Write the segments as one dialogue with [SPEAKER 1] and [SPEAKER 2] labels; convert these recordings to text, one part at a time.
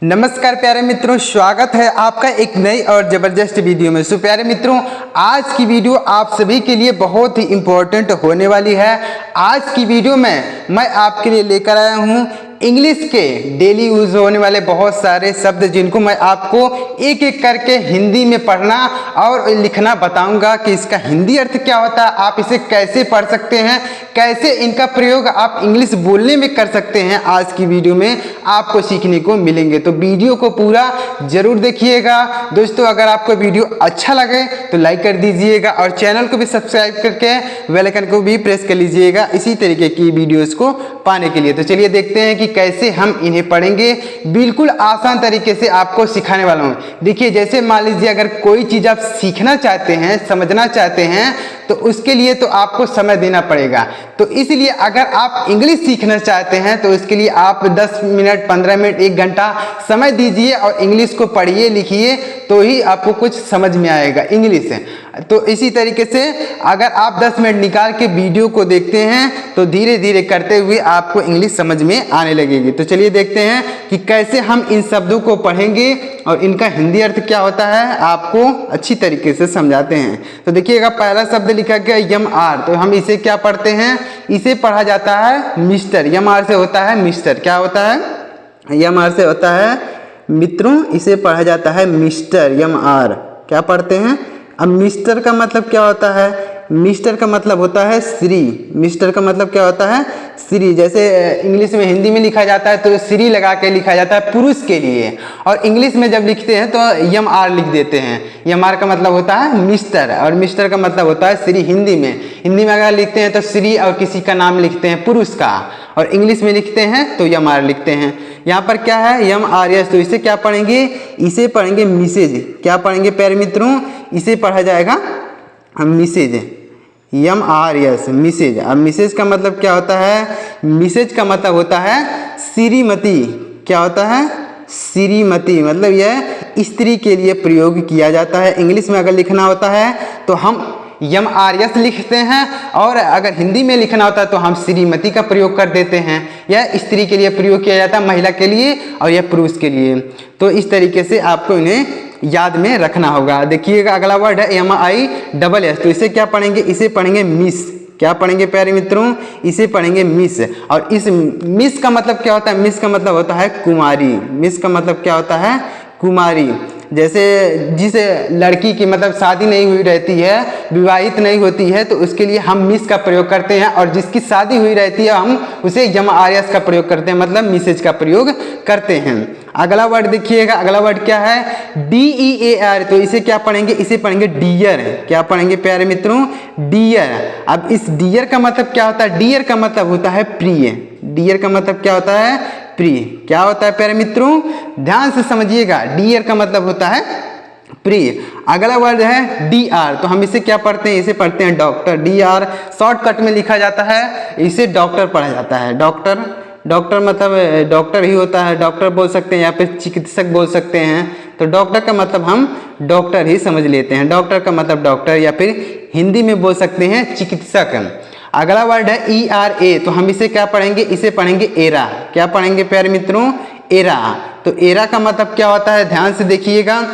[SPEAKER 1] नमस्कार प्यारे मित्रों, स्वागत है आपका एक नई और ज़बरदस्त वीडियो में। सो प्यारे मित्रों, आज की वीडियो आप सभी के लिए बहुत ही इम्पोर्टेंट होने वाली है। आज की वीडियो में मैं आपके लिए लेकर आया हूँ इंग्लिश के डेली यूज होने वाले बहुत सारे शब्द, जिनको मैं आपको एक एक करके हिंदी में पढ़ना और लिखना बताऊंगा कि इसका हिंदी अर्थ क्या होता है, आप इसे कैसे पढ़ सकते हैं, कैसे इनका प्रयोग आप इंग्लिश बोलने में कर सकते हैं। आज की वीडियो में आपको सीखने को मिलेंगे, तो वीडियो को पूरा जरूर देखिएगा। दोस्तों, अगर आपको वीडियो अच्छा लगे तो लाइक कर दीजिएगा और चैनल को भी सब्सक्राइब करके बेल आइकन को भी प्रेस कर लीजिएगा इसी तरीके की वीडियोस को पाने के लिए। तो चलिए देखते हैं कि कैसे हम इन्हें पढ़ेंगे। बिल्कुल आसान तरीके से आपको सिखाने वाला हूँ। देखिए, जैसे मान लीजिए अगर कोई चीज़ आप सीखना चाहते हैं, समझना चाहते हैं, तो उसके लिए तो आपको समय देना पड़ेगा। तो इसलिए अगर आप इंग्लिश सीखना चाहते हैं तो इसके लिए आप 10 मिनट, 15 मिनट, 1 घंटा समय दीजिए और इंग्लिश को पढ़िए, लिखिए, तो ही आपको कुछ समझ में आएगा इंग्लिश। तो इसी तरीके से अगर आप 10 मिनट निकाल के वीडियो को देखते हैं तो धीरे धीरे करते हुए आपको इंग्लिश समझ में आने लगेगी। तो चलिए देखते हैं कि कैसे हम इन शब्दों को पढ़ेंगे और इनका हिंदी अर्थ क्या होता है, आपको अच्छी तरीके से समझाते हैं। तो देखिएगा, पहला शब्द लिखा गया यम आर। तो हम इसे क्या पढ़ते हैं, इसे पढ़ा जाता है मिस्टर। यम आर से होता है मिस्टर। क्या होता है, यम आर से होता है मित्रों, इसे पढ़ा जाता है मिस्टर। यम आर क्या पढ़ते हैं। अब मिस्टर का मतलब क्या होता है, मिस्टर का मतलब होता है श्री। मिस्टर का मतलब क्या होता है, श्री। जैसे इंग्लिश में, हिंदी में लिखा जाता है तो श्री लगा के लिखा जाता है पुरुष के लिए, और इंग्लिश में जब लिखते हैं तो यम आर लिख देते हैं। यम आर का मतलब होता है मिस्टर और मिस्टर का मतलब होता है श्री। हिंदी में अगर लिखते हैं तो श्री और किसी का नाम लिखते हैं पुरुष का, और इंग्लिश में लिखते हैं तो यम आर लिखते हैं। यहाँ पर क्या है, यम आर एस। तो इसे क्या पढ़ेंगे, इसे पढ़ेंगे मिसेज। क्या पढ़ेंगे प्यारे मित्रों, इसे पढ़ा जाएगा Mrs. M R S, Mrs. अब मिसेज का मतलब क्या होता है, मिसेज का मतलब होता है श्रीमती। क्या होता है, श्रीमती। मतलब यह स्त्री के लिए प्रयोग किया जाता है। इंग्लिश में अगर लिखना होता है तो हम यम आर एस लिखते हैं, और अगर हिंदी में लिखना होता है तो हम श्रीमती का प्रयोग कर देते हैं। यह स्त्री के लिए प्रयोग किया जाता है, महिला के लिए, और यह पुरुष के लिए। तो इस तरीके से आपको इन्हें याद में रखना होगा। देखिएगा, अगला वर्ड है एम आई डबल एस। तो इसे क्या पढ़ेंगे, इसे पढ़ेंगे मिस। क्या पढ़ेंगे प्यारे मित्रों, इसे पढ़ेंगे मिस। और इस मिस का मतलब क्या होता है, मिस का मतलब होता है कुमारी। मिस का मतलब क्या होता है, कुमारी। जैसे जिस लड़की की मतलब शादी नहीं हुई रहती है, विवाहित नहीं होती है, तो उसके लिए हम मिस का प्रयोग करते हैं, और जिसकी शादी हुई रहती है हम उसे यम आर एस का प्रयोग करते हैं, मतलब मिसेज का प्रयोग करते हैं। अगला वर्ड देखिएगा, अगला वर्ड क्या है, डी ई ए आर। तो इसे क्या पढ़ेंगे, इसे पढ़ेंगे डियर। क्या पढ़ेंगे प्यारे मित्रों, डियर। अब इस डियर का मतलब क्या होता है, डियर का मतलब होता है प्रिय। डियर का मतलब क्या होता है, प्रिय। क्या होता है प्यारे मित्रों, ध्यान से समझिएगा, डियर का मतलब होता है प्रिय। अगला वर्ड है डी आर। तो हम इसे क्या पढ़ते हैं, इसे पढ़ते हैं डॉक्टर। डी आर शॉर्टकट में लिखा जाता है, इसे डॉक्टर पढ़ा जाता है। डॉक्टर, डॉक्टर मतलब डॉक्टर ही होता है। डॉक्टर बोल सकते हैं या फिर चिकित्सक बोल सकते हैं। तो डॉक्टर का मतलब हम डॉक्टर ही समझ लेते हैं। डॉक्टर का मतलब डॉक्टर, या फिर हिंदी में बोल सकते हैं चिकित्सक। अगला वर्ड है ई आर ए। तो हम इसे क्या पढ़ेंगे, इसे पढ़ेंगे एरा। क्या पढ़ेंगे प्यारे मित्रों, एरा। तो एरा का मतलब क्या होता है, ध्यान से देखिएगा,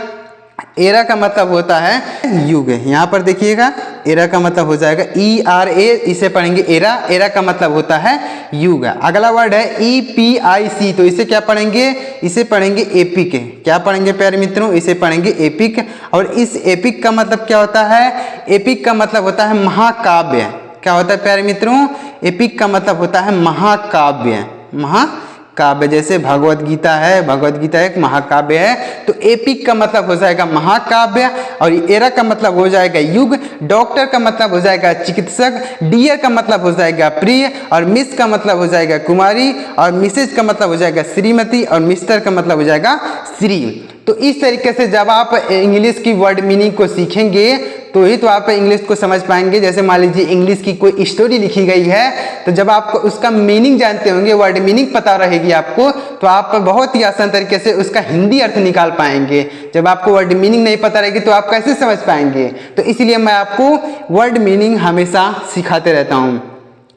[SPEAKER 1] एरा का मतलब होता है युग। यहाँ पर देखिएगा, एरा का मतलब हो जाएगा ई आर ए, इसे पढ़ेंगे एरा। एरा का मतलब होता है युग। अगला वर्ड है ई पी आई सी। तो इसे क्या पढ़ेंगे, इसे पढ़ेंगे एपिक। क्या पढ़ेंगे प्यारे मित्रों, इसे पढ़ेंगे एपिक। और इस एपिक का मतलब क्या होता है, एपिक का मतलब होता है महाकाव्य। क्या होता है प्यारे मित्रों, एपिक का मतलब होता है महाकाव्य। महाकाव्य, जैसे भगवत गीता है, भगवत गीता एक महाकाव्य है। तो एपिक का मतलब हो जाएगा महाकाव्य, और एरा का मतलब हो जाएगा युग। डॉक्टर का मतलब हो जाएगा चिकित्सक। डियर का मतलब हो जाएगा प्रिय, और मिस का मतलब हो जाएगा कुमारी, और मिसेज का मतलब हो जाएगा श्रीमती, और मिस्टर का मतलब हो जाएगा श्री। तो इस तरीके से जब आप इंग्लिश की वर्ड मीनिंग को सीखेंगे तो ही तो आप इंग्लिश को समझ पाएंगे। जैसे मान लीजिए इंग्लिश की कोई स्टोरी लिखी गई है, तो जब आप उसका मीनिंग जानते होंगे, वर्ड मीनिंग पता रहेगी आपको, तो आप बहुत ही आसान तरीके से उसका हिंदी अर्थ निकाल पाएंगे। जब आपको वर्ड मीनिंग नहीं पता रहेगी तो आप कैसे समझ पाएंगे। तो इसलिए मैं आपको वर्ड मीनिंग हमेशा सिखाते रहता हूँ।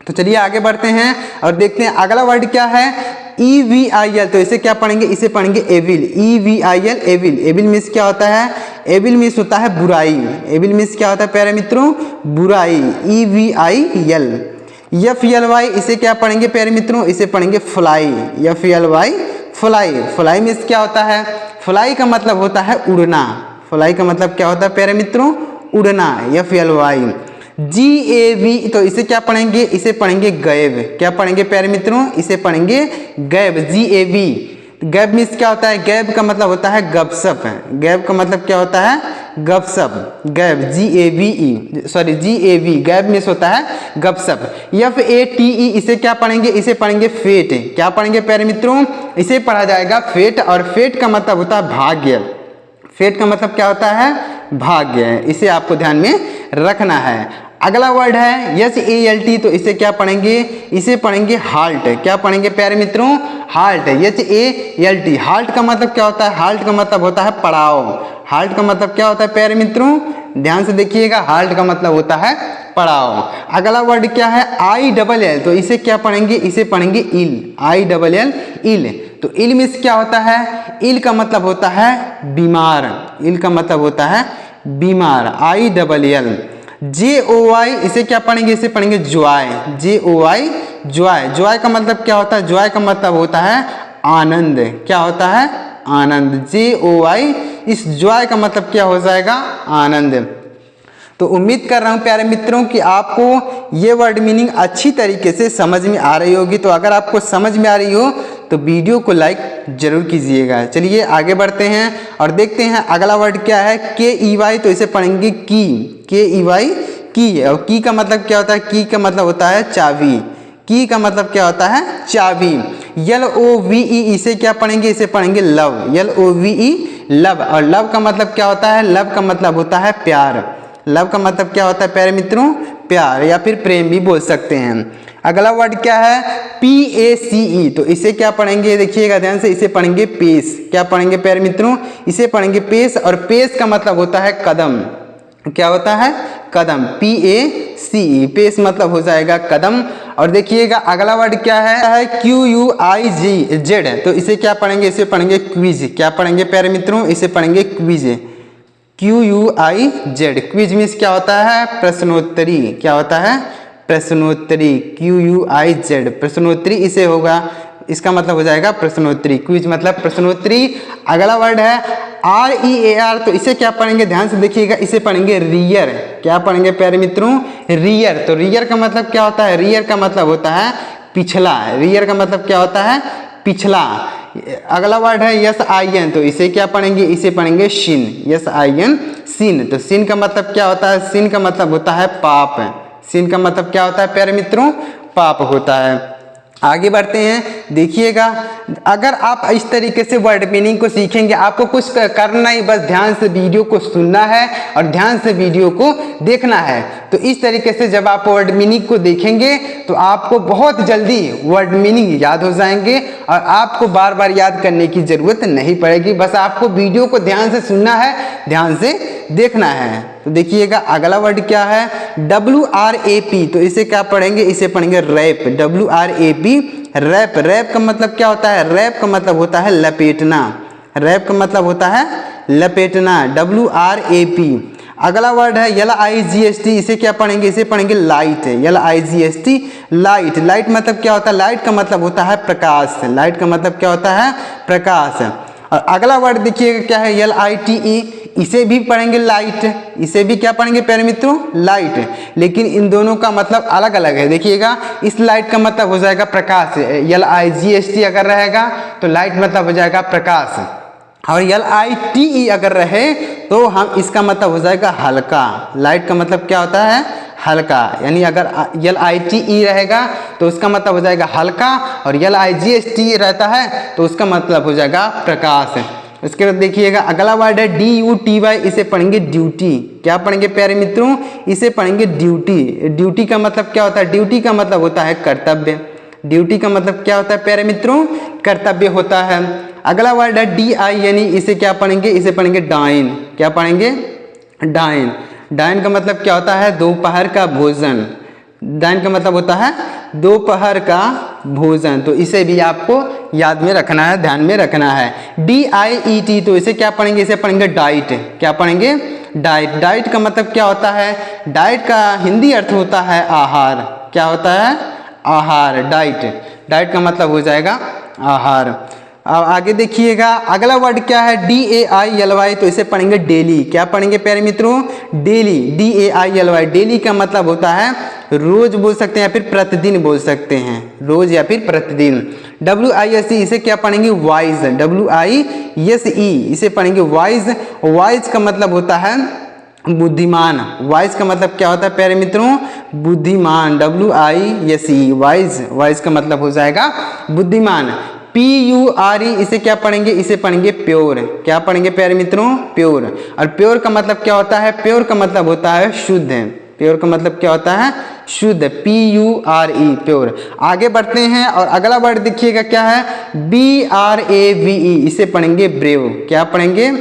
[SPEAKER 1] तो चलिए आगे बढ़ते हैं और देखते हैं अगला वर्ड क्या है, EVIL, तो इसे क्या पढ़ेंगे, इसे पढ़ेंगे evil, EVIL evil. Evil means क्या होता है, एविल मीन्स होता है बुराई। एविल मीन्स क्या होता है प्यारे मित्रों, बुराई, EVIL। FLY इसे क्या पढ़ेंगे प्यारे मित्रों, इसे पढ़ेंगे fly, FLY fly. Fly means क्या होता है, फ्लाई का मतलब होता है उड़ना। फ्लाई का मतलब क्या होता है प्यारे मित्रों, उड़ना, FLY। GAB, तो इसे क्या पढ़ेंगे, इसे पढ़ेंगे गैब। क्या पढ़ेंगे प्यारे मित्रों, इसे पढ़ेंगे गैब, GAB। गैब मीन्स क्या होता है, गैब का मतलब होता है गपशप। गैब का मतलब क्या होता है, गपशप, गैब, GAB, गैब मीन्स होता है गपशप। FATE इसे क्या पढ़ेंगे, इसे पढ़ेंगे फेट। क्या पढ़ेंगे प्यारे मित्रों, इसे पढ़ा जाएगा फेट, और फेट का मतलब होता है भाग्य। फेट का मतलब क्या होता है, भाग्य। इसे आपको ध्यान में रखना है। अगला वर्ड है HALT, तो इसे क्या पढ़ेंगे, इसे पढ़ेंगे हाल्ट। क्या पढ़ेंगे प्यारे मित्रों, हाल्ट, HALT। हाल्ट का मतलब क्या होता है, हाल्ट का मतलब होता है पड़ाव। हाल्ट का मतलब क्या होता है प्यारे मित्रों, ध्यान से देखिएगा, हाल्ट का मतलब होता है पड़ाव। अगला वर्ड क्या है, ILL, तो इसे क्या पढ़ेंगे, इसे पढ़ेंगे इल, ILL, इल। तो इल मीन्स क्या होता है, इल का मतलब होता है बीमार। इल का मतलब होता है बीमार, ILL। JOY इसे क्या पढ़ेंगे, इसे पढ़ेंगे जॉय, JOY, जॉय। जॉय का मतलब क्या होता है, जॉय का मतलब होता है आनंद। क्या होता है, आनंद, JOY। इस जॉय का मतलब क्या हो जाएगा, आनंद। तो उम्मीद कर रहा हूं प्यारे मित्रों कि आपको ये वर्ड मीनिंग अच्छी तरीके से समझ में आ रही होगी। तो अगर आपको समझ में आ रही हो तो वीडियो को लाइक जरूर कीजिएगा। चलिए आगे बढ़ते हैं और देखते हैं अगला वर्ड क्या है, KEY, तो इसे पढ़ेंगे की, KEY, की। और की का मतलब क्या होता है, की का मतलब होता है चाबी। की का मतलब क्या होता है, चाबी। LOVE इसे क्या पढ़ेंगे, इसे पढ़ेंगे लव, LOVE, लव। और लव का मतलब क्या होता है, लव का मतलब होता है प्यार। लव का मतलब क्या होता है प्यारे मित्रों, प्यार या फिर प्रेम भी बोल सकते हैं। अगला वर्ड क्या है, PACE, तो इसे क्या पढ़ेंगे, देखिएगा ध्यान से, इसे पढ़ेंगे पेस। क्या पढ़ेंगे प्यारे मित्रों, इसे पढ़ेंगे पेस। और पेस का मतलब होता है कदम। क्या होता है, कदम, PACE, पेस मतलब हो जाएगा कदम। और देखिएगा अगला वर्ड क्या है, QUIZ, तो इसे क्या पढ़ेंगे, इसे पढ़ेंगे क्विज। क्या पढ़ेंगे प्यारे मित्रों, इसे पढ़ेंगे क्विज, QUIZ। क्विज मीन्स क्या होता है, प्रश्नोत्तरी। क्या होता है, प्रश्नोत्तरी, QUIZ, प्रश्नोत्तरी इसे होगा, इसका मतलब हो जाएगा प्रश्नोत्तरी। क्विज मतलब प्रश्नोत्तरी। अगला वर्ड है REAR, तो इसे क्या पढ़ेंगे, ध्यान से देखिएगा, इसे पढ़ेंगे रियर। क्या पढ़ेंगे प्यारे मित्रों, रियर। तो रियर का मतलब क्या होता है, रियर का मतलब होता है पिछला। रियर का मतलब क्या होता है, पिछला। अगला वर्ड है SIN, तो इसे क्या पढ़ेंगे, इसे पढ़ेंगे सिन, SIN, सिन। तो सिन का मतलब क्या होता है, सिन का मतलब होता है पाप। सिन का मतलब क्या होता है प्यारे मित्रों, पाप होता है। आगे बढ़ते हैं, देखिएगा अगर आप इस तरीके से वर्ड मीनिंग को सीखेंगे, आपको कुछ करना ही, बस ध्यान से वीडियो को सुनना है और ध्यान से वीडियो को देखना है। तो इस तरीके से जब आप वर्ड मीनिंग को देखेंगे तो आपको बहुत जल्दी वर्ड मीनिंग याद हो जाएंगे और आपको बार बार याद करने की जरूरत नहीं पड़ेगी। बस आपको वीडियो को ध्यान से सुनना है, ध्यान से देखना है। तो देखिएगा अगला वर्ड क्या है, WRAP, तो इसे क्या पढ़ेंगे, इसे पढ़ेंगे रैप, WRAP, रैप। रैप का मतलब क्या होता है, रैप का मतलब होता है लपेटना। रैप का मतलब होता है लपेटना, WRAP। अगला वर्ड है LIGHT, इसे क्या पढ़ेंगे, इसे पढ़ेंगे लाइट, LIGHT, लाइट। लाइट मतलब क्या होता है, लाइट का मतलब होता है प्रकाश। लाइट का मतलब क्या होता है, प्रकाश। और अगला वर्ड देखिएगा क्या है, LITE, इसे भी पढ़ेंगे लाइट। इसे भी क्या पढ़ेंगे प्यारे मित्रों, लाइट। लेकिन इन दोनों का मतलब अलग अलग है। देखिएगा इस लाइट का मतलब हो जाएगा प्रकाश, LIGHT अगर रहेगा तो लाइट मतलब हो जाएगा प्रकाश। और LITE अगर रहे तो हम इसका मतलब हो जाएगा हल्का। लाइट का मतलब क्या होता है, हल्का। यानी अगर LITE रहेगा तो उसका मतलब हो जाएगा हल्का, और LIGHT रहता है तो उसका मतलब हो जाएगा प्रकाश। उसके बाद देखिएगा अगला वर्ड है DUTY, इसे पढ़ेंगे ड्यूटी। क्या पढ़ेंगे प्यारे मित्रों, इसे पढ़ेंगे ड्यूटी। ड्यूटी का मतलब क्या होता है, ड्यूटी का मतलब होता है कर्तव्य। ड्यूटी का मतलब क्या होता है प्यारे मित्रों, कर्तव्य होता है। अगला वर्ड है DINE, इसे क्या पढ़ेंगे, इसे पढ़ेंगे डाइन। क्या पढ़ेंगे, डाइन। डाइन का मतलब क्या होता है, दोपहर का भोजन। डाइन का मतलब होता है दोपहर का भोजन, तो इसे भी आपको याद में रखना है, ध्यान में रखना है। DIET, तो इसे क्या पढ़ेंगे, इसे पढ़ेंगे डाइट। क्या पढ़ेंगे, डाइट। डाइट का मतलब क्या होता है, डाइट का हिंदी अर्थ होता है आहार। क्या होता है, आहार। डाइट, डाइट का मतलब हो जाएगा आहार। अब आगे देखिएगा, अगला वर्ड क्या है, DAILY, तो इसे पढ़ेंगे डेली। क्या पढ़ेंगे प्यारे मित्रों, डेली। DAILY, डेली का मतलब होता है रोज बोल सकते हैं या फिर प्रतिदिन बोल सकते हैं, रोज या फिर प्रतिदिन। WISE, इसे क्या पढ़ेंगे, वाइज। WISE, इसे पढ़ेंगे वाइज। वाइज का मतलब होता है बुद्धिमान। वाइज का मतलब क्या होता है प्यारे मित्रों, बुद्धिमान। WISE, wise. वाइज का मतलब हो जाएगा बुद्धिमान। PURE, इसे क्या पढ़ेंगे, इसे पढ़ेंगे प्योर। क्या पढ़ेंगे प्यारे मित्रों, प्योर। और प्योर का मतलब क्या होता है, प्योर का मतलब होता है शुद्ध। प्योर का मतलब क्या होता है, शुद्ध। PURE, pure. आगे बढ़ते हैं और अगला वर्ड देखिएगा क्या है, BRAVE, इसे पढ़ेंगे ब्रेव। क्या पढ़ेंगे,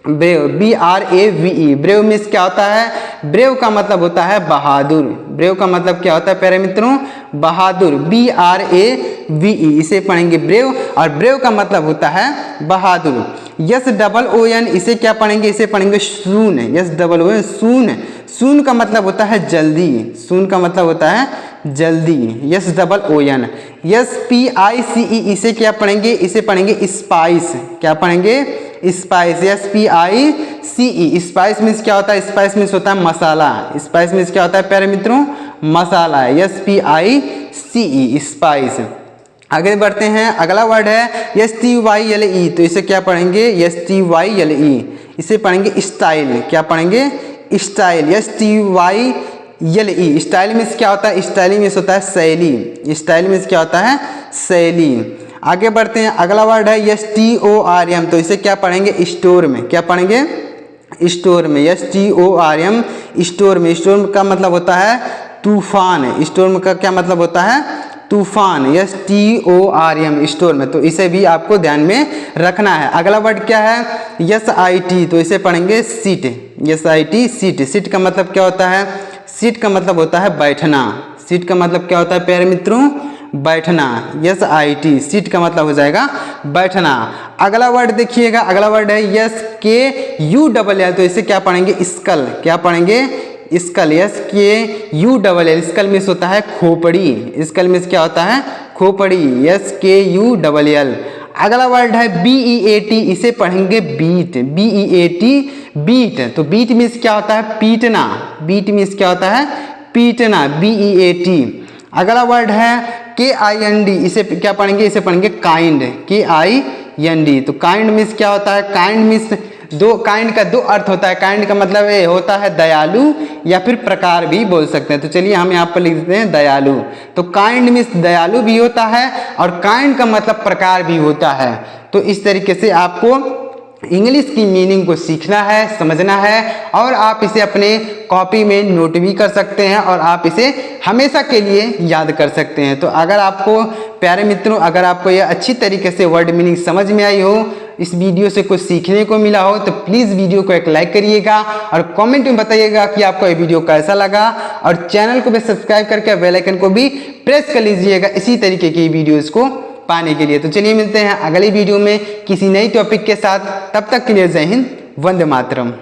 [SPEAKER 1] ब्रेव। BRAVE, ब्रेव मीन्स क्या होता है, ब्रेव का मतलब होता है बहादुर। ब्रेव का मतलब क्या होता है प्यारे मित्रों, बहादुर। BRAVE, इसे पढ़ेंगे ब्रेव, और ब्रेव का मतलब होता है बहादुर। SOON, इसे क्या पढ़ेंगे, इसे पढ़ेंगे सून। SOON, सून। सून का मतलब होता है जल्दी। सून का मतलब होता है जल्दी। SOON। SPICE, इसे क्या पढ़ेंगे, इसे पढ़ेंगे स्पाइस। क्या पढ़ेंगे, स्पाइस। SPICE, स्पाइस मीन्स क्या होता है, स्पाइस मीन्स होता है मसाला। स्पाइस मीन्स क्या होता है प्यारे मित्रों, मसाला। SPICE, spice. आगे बढ़ते हैं, अगला वर्ड है STYLE, तो इसे क्या पढ़ेंगे, STYLE, इसे पढ़ेंगे स्टाइल। क्या पढ़ेंगे, स्टाइल। STYLE, स्टाइल मीन्स क्या होता है, स्टाइल मीन्स होता है शैली। स्टाइल मीन्स क्या होता है, शैली। आगे बढ़ते हैं, अगला वर्ड है STORM, तो इसे क्या पढ़ेंगे, स्टोर में। क्या पढ़ेंगे, स्टोर में। STORM, स्टोर में। स्टोर का मतलब होता है तूफान। स्टोर का क्या मतलब होता है, तूफान। STORM, स्टोर में, तो इसे भी आपको ध्यान में रखना है। अगला वर्ड क्या है, SIT, तो इसे पढ़ेंगे सीट। SIT, seat. सीट का मतलब क्या होता है, सीट का मतलब होता है बैठना। सीट का मतलब क्या होता है प्यारे मित्रों, बैठना। SIT, सीट का मतलब हो जाएगा बैठना। अगला वर्ड देखिएगा, अगला वर्ड है SKULL, तो इसे क्या पढ़ेंगे, स्कल। क्या पढ़ेंगे, स्कल। SKULL, स्कल मीन्स होता है खोपड़ी। स्कल मीन्स क्या होता है, खोपड़ी। SKULL। अगला वर्ड है BEAT, इसे पढ़ेंगे बीट। BEAT, beat. तो बीट मीन्स क्या होता है, पीटना। बीट मीन्स क्या होता है, पीटना। BEAT। अगला वर्ड है KIND, इसे क्या पढ़ेंगे, इसे पढ़ेंगे काइंड। KIND, तो काइंड मीन्स क्या होता है, काइंड मीन्स काइंड का दो अर्थ होता है। काइंड का मतलब ये होता है दयालु या फिर प्रकार भी बोल सकते हैं। तो चलिए हम यहाँ पर लिख देते हैं दयालु। तो काइंड मीन्स दयालु भी होता है और काइंड का मतलब प्रकार भी होता है। तो इस तरीके से आपको इंग्लिश की मीनिंग को सीखना है, समझना है, और आप इसे अपने कॉपी में नोट भी कर सकते हैं और आप इसे हमेशा के लिए याद कर सकते हैं। तो अगर आपको प्यारे मित्रों, अगर आपको यह अच्छी तरीके से वर्ड मीनिंग समझ में आई हो, इस वीडियो से कुछ सीखने को मिला हो, तो प्लीज़ वीडियो को एक लाइक करिएगा और कमेंट में बताइएगा कि आपको ये वीडियो कैसा लगा, और चैनल को भी सब्सक्राइब करके बेल आइकन को भी प्रेस कर लीजिएगा इसी तरीके की वीडियोज़ को पाने के लिए। तो चलिए मिलते हैं अगली वीडियो में किसी नई टॉपिक के साथ। तब तक के लिए जय हिंद, वंदे मातरम।